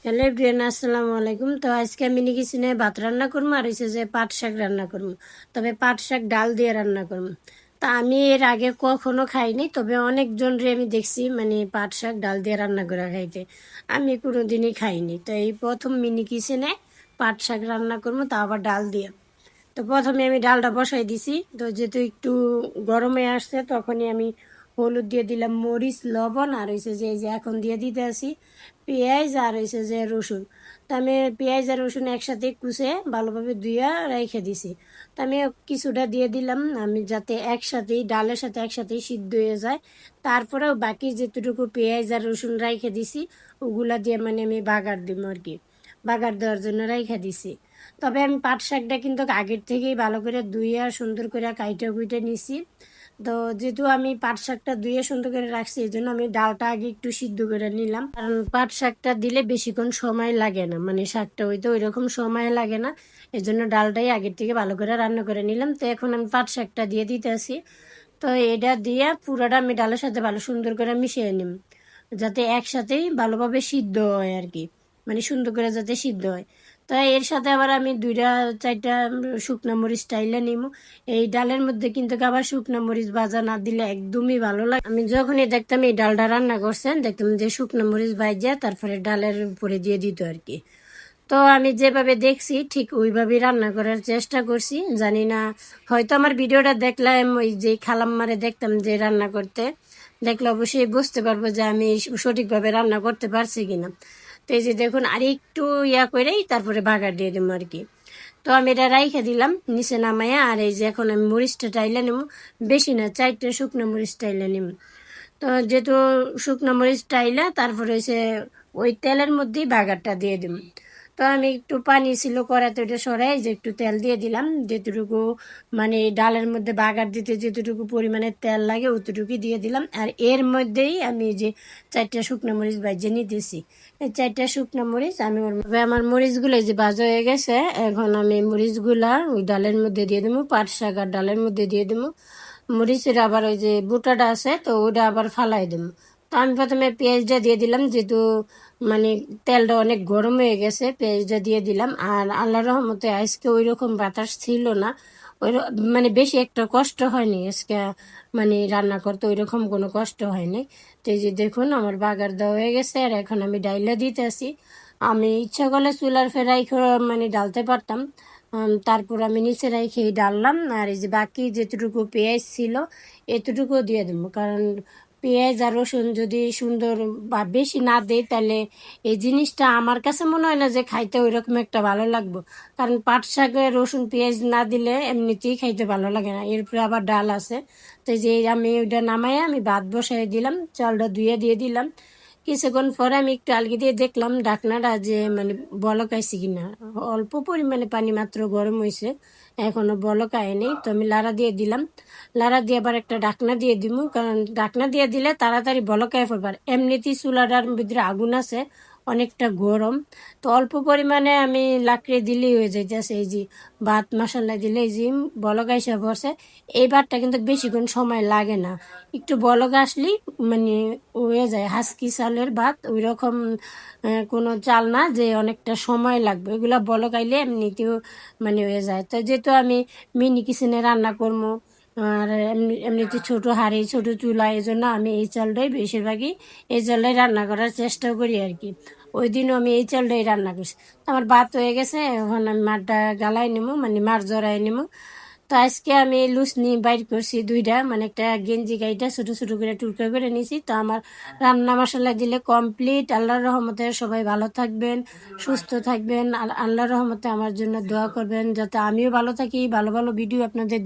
Hello everyone, আসসালামু আলাইকুম। তো আজকে আমি কিচেনে ভাত রান্না করবো আর হচ্ছে যে পাট শাক রান্না করবো। তবে পাট শাক ডাল দিয়ে রান্না করবো। তা আমি এর আগে কখনো খাইনি, তবে অনেকজনরে আমি দেখছি মানে পাট শাক ডাল দিয়ে রান্না করে খাইতে। আমি কোনোদিনই খাইনি, তো এই প্রথম মিনি কিচেনে পাট শাক রান্না করবো, তা আবার ডাল দিয়ে। তো প্রথমে আমি ডালটা বসাই দিছি। তো যেহেতু একটু গরমে আসছে, তখনই আমি হলুদ দিয়ে দিলাম, মরিচ, লবণ, আর হয়েছে যে এই যে এখন দিয়ে দিতে আসি পেঁয়াজ আর হয়েছে যে রসুন। তো আমি পেঁয়াজ আর রসুন একসাথে কুচে ভালোভাবে ধুইয়া রেখে দিছি। তো আমি কিছুটা দিয়ে দিলাম, আমি যাতে একসাথেই ডালের সাথে একসাথেই সিদ্ধ হয়ে যায়। তারপরেও বাকি যেটুকু পেঁয়াজ আর রসুন রেখে দিছি ওগুলা দিয়ে মানে আমি বাগার দিব আর কি, বাগার দেওয়ার জন্য রেখে দিছি। তবে আমি পাট শাকটা কিন্তু আগের থেকেই ভালো করে ধুইয়া সুন্দর করে কাইটা কুইটা নিছি। তো যেহেতু আমি পাট শাকটা ধুয়ে সুন্দর করে রাখছি, এই জন্য আমি ডালটা আগে একটু সিদ্ধ করে নিলাম, কারণ পাট শাকটা দিলে বেশিক্ষণ সময় লাগে না, মানে শাকটা হইতে ওই রকম সময় লাগে না। এই জন্য ডালটাই আগের থেকে ভালো করে রান্না করে নিলাম। তো এখন আমি পাট শাকটা দিয়ে দিতেছি। তো এটা দিয়ে পুরোটা আমি ডালের সাথে ভালো সুন্দর করে মিশিয়ে নিম, যাতে একসাথেই ভালোভাবে সিদ্ধ হয় আর কি, মানে সুন্দর করে যাতে সিদ্ধ হয়। তো এর সাথে আবার আমি 2-4টা শুকনো মরিচ টাইলে নিব। এই ডালের মধ্যে কিন্তু আবার শুকনো মরিচ ভাজা না দিলে একদমই ভালো লাগে। আমি যখনই দেখতাম এই ডালটা রান্না করছেন, দেখতাম যে শুকনো মরিচ ভাজা তারপরে ডালের উপরে দিয়ে দিত আর কি। তো আমি যেভাবে দেখছি ঠিক ওইভাবেই রান্না করার চেষ্টা করছি। জানি না, হয়তো আমার ভিডিওটা দেখলাম ওই যে খালাম্মারে দেখতাম যে রান্না করতে, দেখলে অবশ্যই বুঝতে পারবো যে আমি সঠিকভাবে রান্না করতে পারছি কিনা। তো এই যে দেখুন, আর একটু ইয়া করেই তারপরে বাগার দিয়ে দেবো আর কি। তো আমি এটা রাইখে দিলাম নিচে নামাইয়া। আর এই যে এখন আমি মরিচটা টাইলে নেবো, বেশি না, 4টা শুকনো মরিচ টাইলে নিব। তো যেহেতু শুকনো মরিচ টাইলা তারপরে হচ্ছে ওই তেলের মধ্যেই বাগারটা দিয়ে দিব। তো আমি একটু পানি ছিল কড়াইতে, ওইটা সরাই যে একটু তেল দিয়ে দিলাম, যেটুকু মানে ডালের মধ্যে বাগার দিতে যেটুকু পরিমাণে তেল লাগে অতটুকুই দিয়ে দিলাম। আর এর মধ্যেই আমি যে 4টা শুকনো মরিচ ভাজে নিতেছি। এই 4টা শুকনো মরিচ আমি আমার মরিচগুলো যে ভাজা হয়ে গেছে, এখন আমি মরিচগুলা ওই ডালের মধ্যে দিয়ে দেবো, পাট শাক আর ডালের মধ্যে দিয়ে দেবো। মরিচের আবার ওই যে বুটাটা আছে, তো ওটা আবার ফালাই দেবো। তো আমি প্রথমে পেঁয়াজটা দিয়ে দিলাম, যেহেতু মানে তেলটা অনেক গরম হয়ে গেছে, পেঁয়াজটা দিয়ে দিলাম। আর আল্লাহ রহমতে আজকে ওই রকম বাতাস ছিল না, ওই মানে বেশি একটা কষ্ট হয়নি আজকে, মানে রান্না করতে ওই রকম কোনো কষ্ট হয়নি। তো এই যে দেখুন আমার বাগার দেওয়া হয়ে গেছে, আর এখন আমি ডাইলা দিতে আসি। আমি ইচ্ছা করলে চুলার ফেরাই মানে ডালতে পারতাম, তারপর আমি নিচে রেখে ডাললাম। আর এই যে বাকি যেটুকু পেঁয়াজ ছিল এতটুকু দিয়ে দেবো, কারণ পেঁয়াজ আর রসুন যদি সুন্দর বা বেশি না দেয় তাহলে এই জিনিসটা আমার কাছে মনে হয় না যে খাইতে ওই রকম একটা ভালো লাগবে। কারণ পাট শাকে রসুন পেঁয়াজ না দিলে এমনিতেই খাইতে ভালো লাগে না, এরপরে আবার ডাল আছে। তো এই যে আমি ওইটা নামাই আমি ভাত বসাই দিলাম, চালটা ধুয়ে দিয়ে দিলাম। কিছুক্ষণ পরে আমি একটু আলগি দিয়ে দেখলাম ঢাকনাটা যে মানে বলক আইছে কিনা। অল্প পরিমাণে পানি মাত্র গরম হয়েছে, এখনো বলক আয়নি। তো আমি লাড়া দিয়ে দিলাম, লাড়া দিয়ে আবার একটা ঢাকনা দিয়ে দিব, কারণ ঢাকনা দিয়ে দিলে তাড়াতাড়ি বলক আয় পড়বার। এমনিতেই চুলাটার ভিতরে আগুন আছে, অনেকটা গরম। তো অল্প পরিমাণে আমি লাকড়ি দিলেই হয়ে যাইতেছে। এই যে ভাত মশলা দিলে এই যে বলক আইসা পড়ছে। এই ভাতটা কিন্তু বেশিক্ষণ সময় লাগে না, একটু বলক আসলেই মানে হয়ে যায়। হাসকি চালের ভাত ওই রকম কোনো চাল না যে অনেকটা সময় লাগবে, এগুলা বলক আইলে এমনিতেও মানে হয়ে যায়। তো যেহেতু আমি মিনি কিচেনে রান্না করবো, আর এমনিতে ছোট হাঁড়ি ছোট চুলা, এই জন্য আমি এই চালটাই বেশিরভাগই এই চালটাই রান্না করার চেষ্টা করি আর কি। ওই দিনও আমি এই চালটাই রান্না করছি। তো আমার ভাত হয়ে গেছে, এখন আমি মাঠটা গালাই নেবো, মানে মাছ জড়াই নেবো। তো আজকে আমি লুসনি বাইর করছি 2টা, মানে একটা গেঞ্জি গাইটা ছোট ছোট করে টুকরো করে নিয়েছি। তো আমার রান্না মশলা দিলে কমপ্লিট। আল্লাহর রহমতে সবাই ভালো থাকবেন, সুস্থ থাকবেন। আর আল্লাহর রহমতে আমার জন্য দোয়া করবেন, যাতে আমিও ভালো থাকি, ভালো ভালো ভিডিও আপনাদের